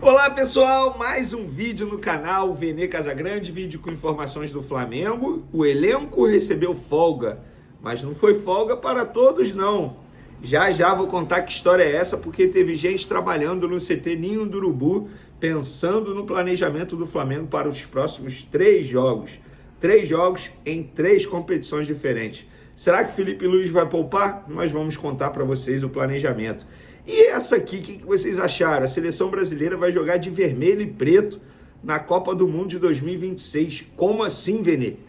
Olá pessoal, mais um vídeo no canal Vene Casagrande, vídeo com informações do Flamengo. O elenco recebeu folga, mas não foi folga para todos não. Já vou contar que história é essa, porque teve gente trabalhando no CT Ninho do Urubu, pensando no planejamento do Flamengo para os próximos 3 jogos. 3 jogos em 3 competições diferentes. Será que Felipe Luiz vai poupar? Nós vamos contar para vocês o planejamento. E essa aqui, o que vocês acharam? A seleção brasileira vai jogar de vermelho e preto na Copa do Mundo de 2026. Como assim, Vene?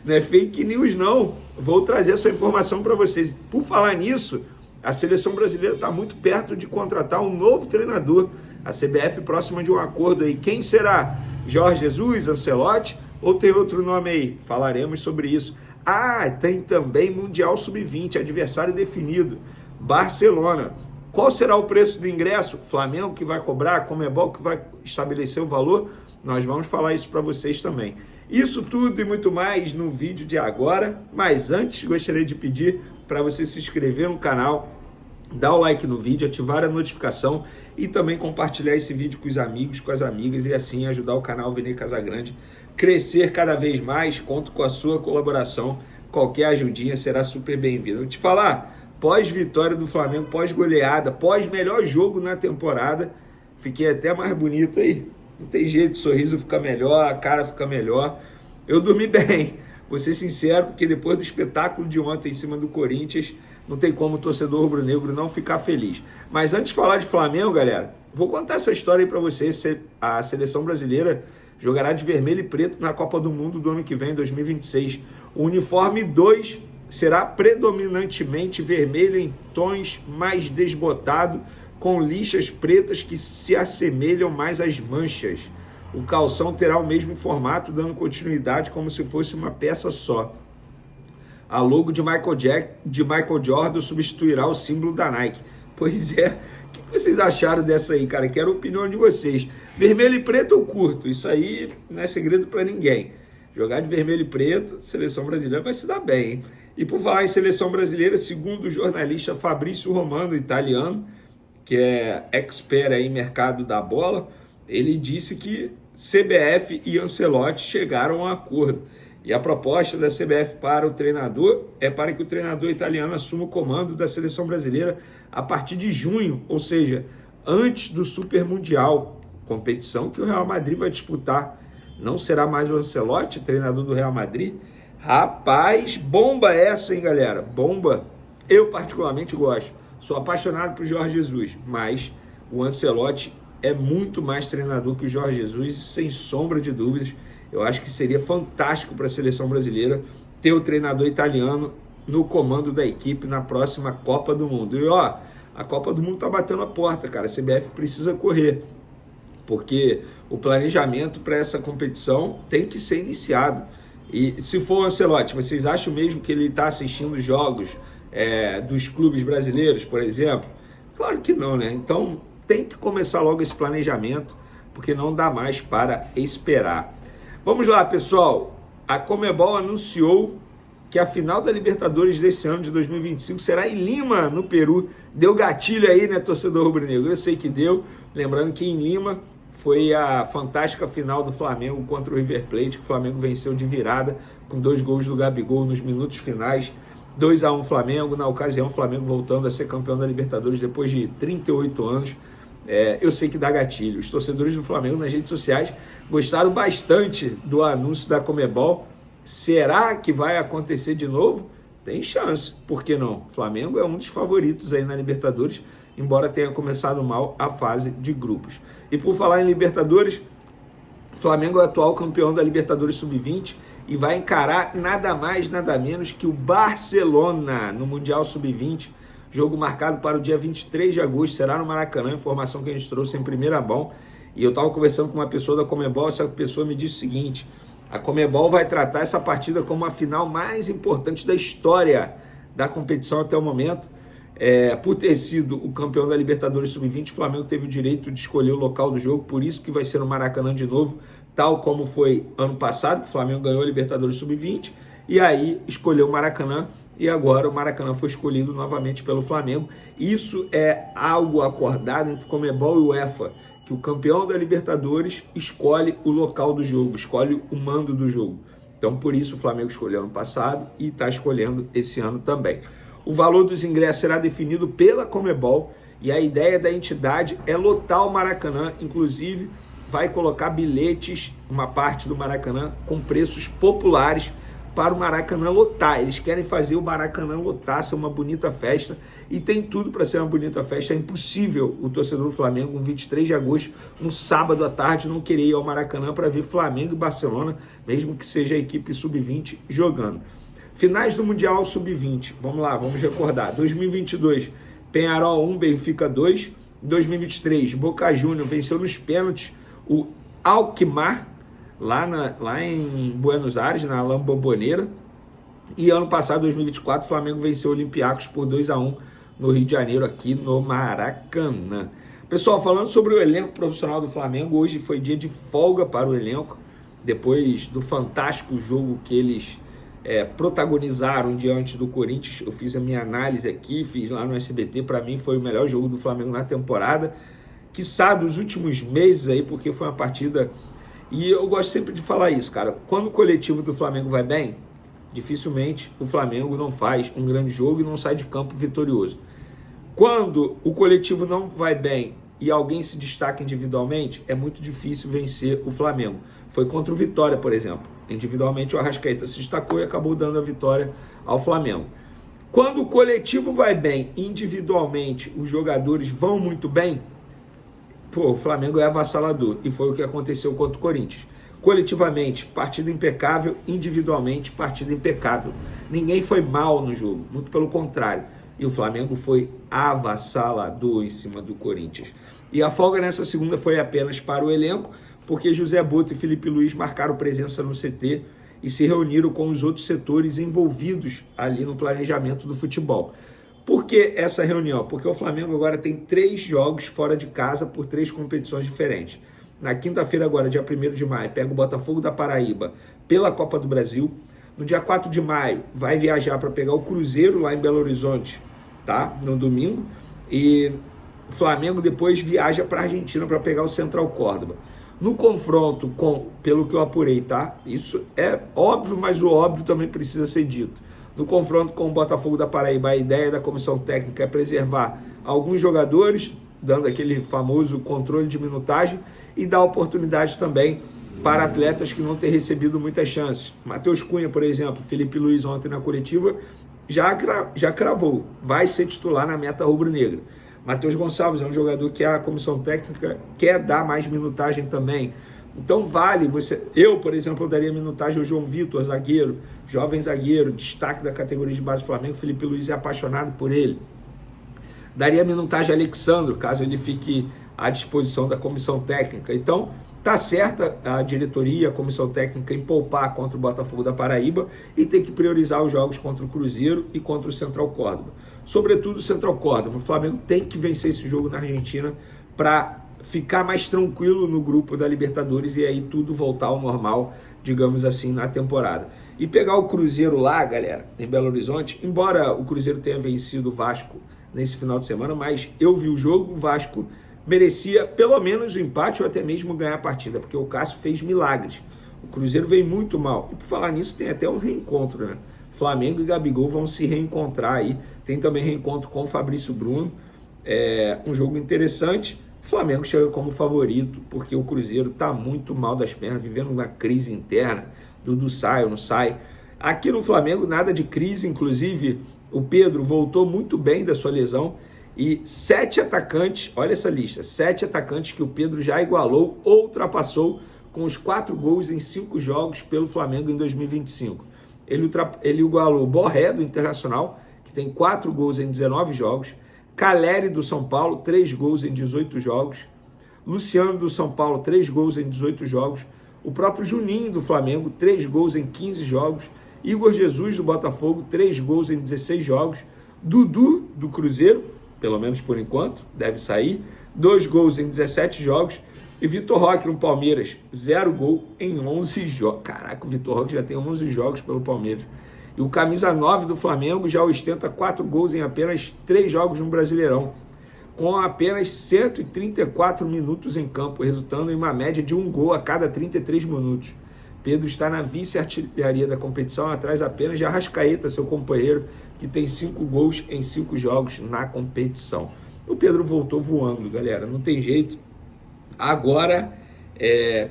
Não é fake news, não. Vou trazer essa informação para vocês. Por falar nisso, a seleção brasileira está muito perto de contratar um novo treinador. A CBF próxima de um acordo aí. Quem será? Jorge Jesus, Ancelotti? Ou tem outro nome aí? Falaremos sobre isso. Ah, tem também Mundial Sub-20, adversário definido. Barcelona. Qual será o preço do ingresso? Flamengo que vai cobrar? Conmebol que vai estabelecer o valor? Nós vamos falar isso para vocês também. Isso tudo e muito mais no vídeo de agora, mas antes gostaria de pedir para você se inscrever no canal, dar o like no vídeo, ativar a notificação e também compartilhar esse vídeo com os amigos, com as amigas e assim ajudar o canal Vene Casagrande crescer cada vez mais. Conto com a sua colaboração, qualquer ajudinha será super bem-vinda. Vou te falar, pós-vitória do Flamengo, pós-goleada, pós-melhor jogo na temporada, fiquei até mais bonito aí. Não tem jeito, o sorriso fica melhor, a cara fica melhor. Eu dormi bem, vou ser sincero, porque depois do espetáculo de ontem em cima do Corinthians, não tem como o torcedor rubro-negro não ficar feliz. Mas antes de falar de Flamengo, galera, vou contar essa história aí para vocês. A seleção brasileira jogará de vermelho e preto na Copa do Mundo do ano que vem, 2026. O uniforme 2 será predominantemente vermelho em tons mais desbotado, com lixas pretas que se assemelham mais às manchas. O calção terá o mesmo formato, dando continuidade como se fosse uma peça só. A logo de Michael Jordan substituirá o símbolo da Nike. Pois é, o que vocês acharam dessa aí, cara? Quero a opinião de vocês. Vermelho e preto eu curto, isso aí não é segredo para ninguém. Jogar de vermelho e preto, a seleção brasileira vai se dar bem, hein? E por falar em seleção brasileira, segundo o jornalista Fabrício Romano, italiano, que é expert aí em mercado da bola, ele disse que CBF e Ancelotti chegaram a um acordo. E a proposta da CBF para o treinador é para que o treinador italiano assuma o comando da seleção brasileira a partir de junho, ou seja, antes do Super Mundial, competição que o Real Madrid vai disputar. Não será mais o Ancelotti, treinador do Real Madrid? Rapaz, bomba essa, hein, galera? Bomba. Eu particularmente gosto. Sou apaixonado por Jorge Jesus, mas o Ancelotti é muito mais treinador que o Jorge Jesus, sem sombra de dúvidas. Eu acho que seria fantástico para a seleção brasileira ter o treinador italiano no comando da equipe na próxima Copa do Mundo. E ó, a Copa do Mundo tá batendo a porta, cara. A CBF precisa correr, porque o planejamento para essa competição tem que ser iniciado. E se for o Ancelotti, vocês acham mesmo que ele está assistindo jogos dos clubes brasileiros, por exemplo? Claro que não, né? Então tem que começar logo esse planejamento, porque não dá mais para esperar. Vamos lá, pessoal. A Conmebol anunciou que a final da Libertadores desse ano de 2025 será em Lima, no Peru. Deu gatilho aí, né, torcedor rubro-negro? Eu sei que deu. Lembrando que em Lima foi a fantástica final do Flamengo contra o River Plate, que o Flamengo venceu de virada com 2 gols do Gabigol nos minutos finais. 2-1 Flamengo, na ocasião o Flamengo voltando a ser campeão da Libertadores depois de 38 anos. Eu sei que dá gatilho. Os torcedores do Flamengo nas redes sociais gostaram bastante do anúncio da Conmebol. Será que vai acontecer de novo? Tem chance, por que não? O Flamengo é um dos favoritos aí na Libertadores, embora tenha começado mal a fase de grupos. E por falar em Libertadores, o Flamengo é o atual campeão da Libertadores Sub-20 e vai encarar nada mais, nada menos que o Barcelona no Mundial Sub-20. Jogo marcado para o dia 23 de agosto, será no Maracanã, informação que a gente trouxe em primeira mão. E eu estava conversando com uma pessoa da Conmebol, essa pessoa me disse o seguinte: a Conmebol vai tratar essa partida como a final mais importante da história da competição até o momento. Por ter sido o campeão da Libertadores Sub-20, o Flamengo teve o direito de escolher o local do jogo, por isso que vai ser no Maracanã de novo, tal como foi ano passado, que o Flamengo ganhou a Libertadores Sub-20, e aí escolheu o Maracanã, e agora o Maracanã foi escolhido novamente pelo Flamengo. Isso é algo acordado entre Conmebol e UEFA, que o campeão da Libertadores escolhe o local do jogo, escolhe o mando do jogo. Então, por isso, o Flamengo escolheu ano passado e está escolhendo esse ano também. O valor dos ingressos será definido pela Conmebol e a ideia da entidade é lotar o Maracanã, inclusive vai colocar bilhetes, uma parte do Maracanã, com preços populares para o Maracanã lotar. Eles querem fazer o Maracanã lotar, ser uma bonita festa, e tem tudo para ser uma bonita festa. É impossível o torcedor do Flamengo, no 23 de agosto, um sábado à tarde, não querer ir ao Maracanã para ver Flamengo e Barcelona, mesmo que seja a equipe sub-20 jogando. Finais do Mundial Sub-20, vamos lá, vamos recordar. 2022, Peñarol 1, Benfica 2. 2023, Boca Juniors venceu nos pênaltis o Alkmaar, lá em Buenos Aires, na Alain Bombonera. E ano passado, 2024, o Flamengo venceu o Olympiacos por 2-1 no Rio de Janeiro, aqui no Maracanã. Pessoal, falando sobre o elenco profissional do Flamengo, hoje foi dia de folga para o elenco, depois do fantástico jogo que eles protagonizaram diante do Corinthians. Eu fiz a minha análise aqui, fiz lá no SBT, para mim foi o melhor jogo do Flamengo na temporada, quiçá dos últimos meses aí, porque foi uma partida... E eu gosto sempre de falar isso, cara. Quando o coletivo do Flamengo vai bem, dificilmente o Flamengo não faz um grande jogo e não sai de campo vitorioso. Quando o coletivo não vai bem e alguém se destaca individualmente, é muito difícil vencer o Flamengo. Foi contra o Vitória, por exemplo. Individualmente o Arrascaeta se destacou e acabou dando a vitória ao Flamengo. Quando o coletivo vai bem, individualmente os jogadores vão muito bem, o Flamengo é avassalador, e foi o que aconteceu contra o Corinthians. Coletivamente, partida impecável, individualmente, partida impecável. Ninguém foi mal no jogo, muito pelo contrário. E o Flamengo foi avassalador em cima do Corinthians. E a folga nessa segunda foi apenas para o elenco, porque José Boto e Felipe Luiz marcaram presença no CT e se reuniram com os outros setores envolvidos ali no planejamento do futebol. Por que essa reunião? Porque o Flamengo agora tem 3 jogos fora de casa por 3 competições diferentes. Na quinta-feira agora, dia 1º de maio, pega o Botafogo da Paraíba pela Copa do Brasil. No dia 4 de maio, vai viajar para pegar o Cruzeiro lá em Belo Horizonte, tá? No domingo. E o Flamengo depois viaja para a Argentina para pegar o Central Córdoba. No confronto com, pelo que eu apurei, tá? Isso é óbvio, mas o óbvio também precisa ser dito. No confronto com o Botafogo da Paraíba, a ideia da comissão técnica é preservar alguns jogadores, dando aquele famoso controle de minutagem, e dar oportunidade também para atletas que não têm recebido muitas chances. Matheus Cunha, por exemplo, Felipe Luiz ontem na coletiva, já cravou, vai ser titular na meta rubro-negra. Matheus Gonçalves é um jogador que a comissão técnica quer dar mais minutagem também. Então vale, eu, por exemplo, eu daria minutagem ao João Vitor, zagueiro, jovem zagueiro, destaque da categoria de base do Flamengo. Felipe Luiz é apaixonado por ele. Daria minutagem a Alexandro, caso ele fique à disposição da comissão técnica. Então, tá certa a diretoria, a comissão técnica em poupar contra o Botafogo da Paraíba e tem que priorizar os jogos contra o Cruzeiro e contra o Central Córdoba. Sobretudo o Central Córdoba. O Flamengo tem que vencer esse jogo na Argentina para ficar mais tranquilo no grupo da Libertadores e aí tudo voltar ao normal, digamos assim, na temporada. E pegar o Cruzeiro lá, galera, em Belo Horizonte, embora o Cruzeiro tenha vencido o Vasco nesse final de semana, mas eu vi o jogo, o Vasco merecia pelo menos o empate ou até mesmo ganhar a partida, porque o Cássio fez milagres. O Cruzeiro veio muito mal. E por falar nisso, tem até um reencontro, né? Flamengo e Gabigol vão se reencontrar aí. Tem também reencontro com o Fabrício Bruno. É um jogo interessante. O Flamengo chega como favorito, porque o Cruzeiro está muito mal das pernas, vivendo uma crise interna. Dudu sai ou não sai. Aqui no Flamengo, nada de crise, inclusive o Pedro voltou muito bem da sua lesão. E 7 atacantes, olha essa lista, 7 atacantes que o Pedro já igualou ou ultrapassou com os 4 gols em 5 jogos pelo Flamengo em 2025. Ele igualou Borré, do Internacional, que tem 4 gols em 19 jogos, Caleri, do São Paulo, 3 gols em 18 jogos, Luciano, do São Paulo, 3 gols em 18 jogos, o próprio Juninho, do Flamengo, 3 gols em 15 jogos, Igor Jesus, do Botafogo, 3 gols em 16 jogos, Dudu, do Cruzeiro, pelo menos por enquanto, deve sair, 2 gols em 17 jogos, E Vitor Roque no Palmeiras, 0 gol em 11 jogos. Caraca, o Vitor Roque já tem 11 jogos pelo Palmeiras. E o camisa 9 do Flamengo já ostenta 4 gols em apenas 3 jogos no Brasileirão, com apenas 134 minutos em campo, resultando em uma média de 1 gol a cada 33 minutos. Pedro está na vice-artilharia da competição, atrás apenas de Arrascaeta, seu companheiro, que tem 5 gols em 5 jogos na competição. O Pedro voltou voando, galera, não tem jeito. Agora,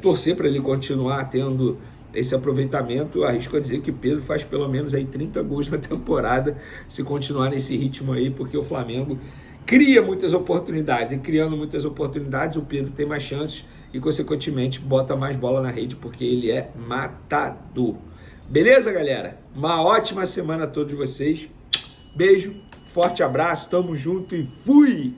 torcer para ele continuar tendo esse aproveitamento. Eu arrisco a dizer que o Pedro faz pelo menos aí 30 gols na temporada, se continuar nesse ritmo aí, porque o Flamengo cria muitas oportunidades, e criando muitas oportunidades, o Pedro tem mais chances e, consequentemente, bota mais bola na rede, porque ele é matador. Beleza, galera? Uma ótima semana a todos vocês. Beijo, forte abraço, tamo junto e fui!